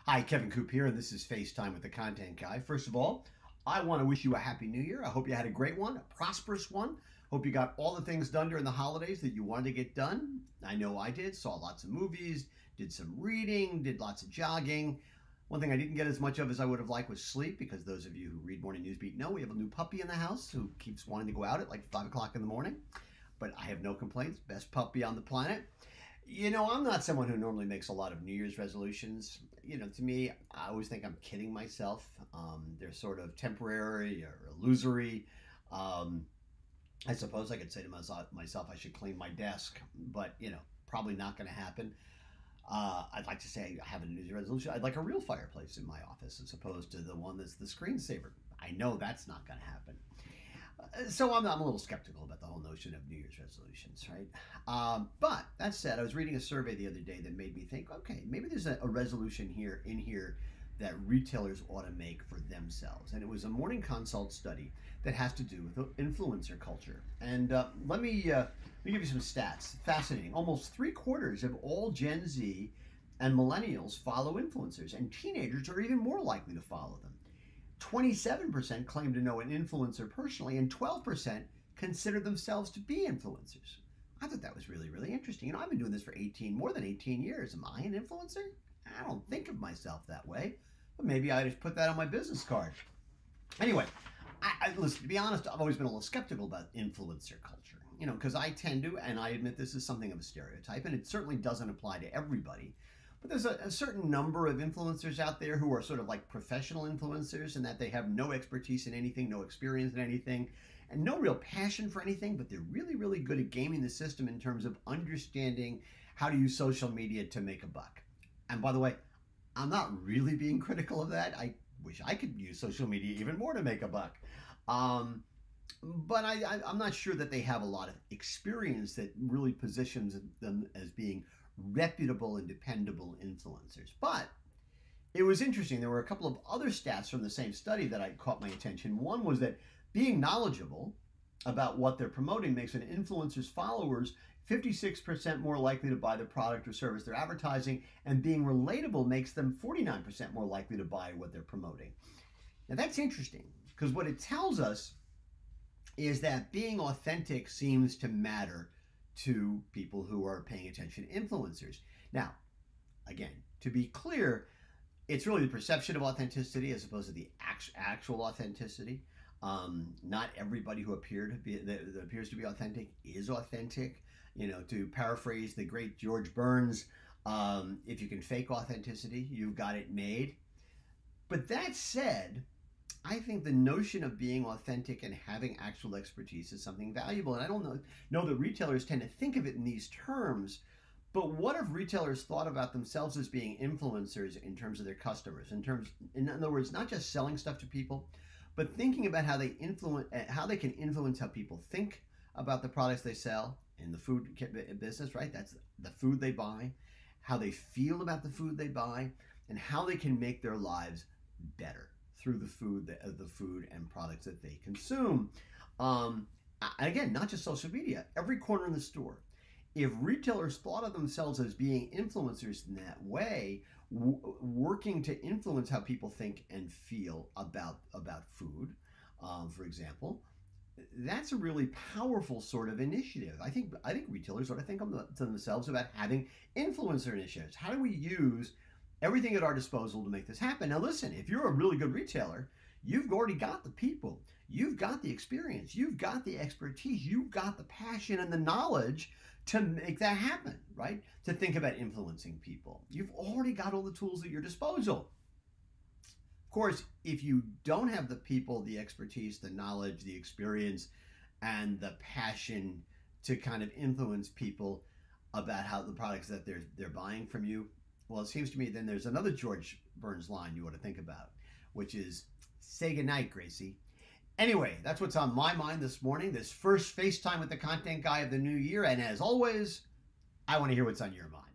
Hi, Kevin Coop here, and this is FaceTime with the Content Guy. First of all, I want to wish you a happy new year. I hope you had a great one, a prosperous one. Hope you got all the things done during the holidays that you wanted to get done. I know I did. Saw lots of movies, did some reading, did lots of jogging. One thing I didn't get as much of as I would have liked was sleep, because those of you who read Morning Newsbeat know we have a new puppy in the house who keeps wanting to go out at like 5 o'clock in the morning. But I have no complaints. Best puppy on the planet. You know, I'm not someone who normally makes a lot of New Year's resolutions. You know, to me, I always think I'm kidding myself. They're sort of temporary or illusory. I suppose I could say to myself I should clean my desk, but, you know, probably not going to happen. I'd like to say I have a New Year's resolution. I'd like a real fireplace in my office as opposed to the one that's the screensaver. I know that's not going to happen. So I'm a little skeptical about the whole notion of New Year's resolutions, right? But that said, I was reading a survey the other day that made me think, okay, maybe there's a resolution in here that retailers ought to make for themselves. And it was a Morning Consult study that has to do with influencer culture. And let me give you some stats. Fascinating. Almost 3/4 of all Gen Z and millennials follow influencers, and teenagers are even more likely to follow them. 27% claim to know an influencer personally, and 12% consider themselves to be influencers. I thought that was really, really interesting. You know, I've been doing this for more than 18 years. Am I an influencer? I don't think of myself that way, but maybe I just put that on my business card. Anyway, listen, to be honest, I've always been a little skeptical about influencer culture, you know, because I tend to, and I admit this is something of a stereotype, and it certainly doesn't apply to everybody. But there's a certain number of influencers out there who are sort of like professional influencers, in that they have no expertise in anything, no experience in anything, and no real passion for anything, but they're really, really good at gaming the system in terms of understanding how to use social media to make a buck. And by the way, I'm not really being critical of that. I wish I could use social media even more to make a buck. But I'm not sure that they have a lot of experience that really positions them as being reputable and dependable influencers. But it was interesting. There were a couple of other stats from the same study that caught my attention. One was that being knowledgeable about what they're promoting makes an influencer's followers 56% more likely to buy the product or service they're advertising, and being relatable makes them 49% more likely to buy what they're promoting. Now that's interesting, because what it tells us is that being authentic seems to matter to people who are paying attention to influencers. Now, again, to be clear, it's really the perception of authenticity as opposed to the actual authenticity. Not everybody who that appears to be authentic is authentic. You know, to paraphrase the great George Burns, if you can fake authenticity, you've got it made. But that said, I think the notion of being authentic and having actual expertise is something valuable. And I don't know that retailers tend to think of it in these terms, but what if retailers thought about themselves as being influencers in terms of their customers? In other words, not just selling stuff to people, but thinking about how they can influence how people think about the products they sell in the food business, right? That's the food they buy, how they feel about the food they buy, and how they can make their lives better through the food and products that they consume. Again, not just social media, every corner in the store. If retailers thought of themselves as being influencers in that way, working to influence how people think and feel about food, for example, that's a really powerful sort of initiative. I think retailers ought to think to themselves about having influencer initiatives. How do we use everything at our disposal to make this happen? Now listen, if you're a really good retailer, you've already got the people, you've got the experience, you've got the expertise, you've got the passion and the knowledge to make that happen, right? To think about influencing people. You've already got all the tools at your disposal. Of course, if you don't have the people, the expertise, the knowledge, the experience, and the passion to kind of influence people about how the products that they're buying from you, well, it seems to me then there's another George Burns line you ought to think about, which is, say goodnight, Gracie. Anyway, that's what's on my mind this morning, this first FaceTime with the Content Guy of the new year. And as always, I want to hear what's on your mind.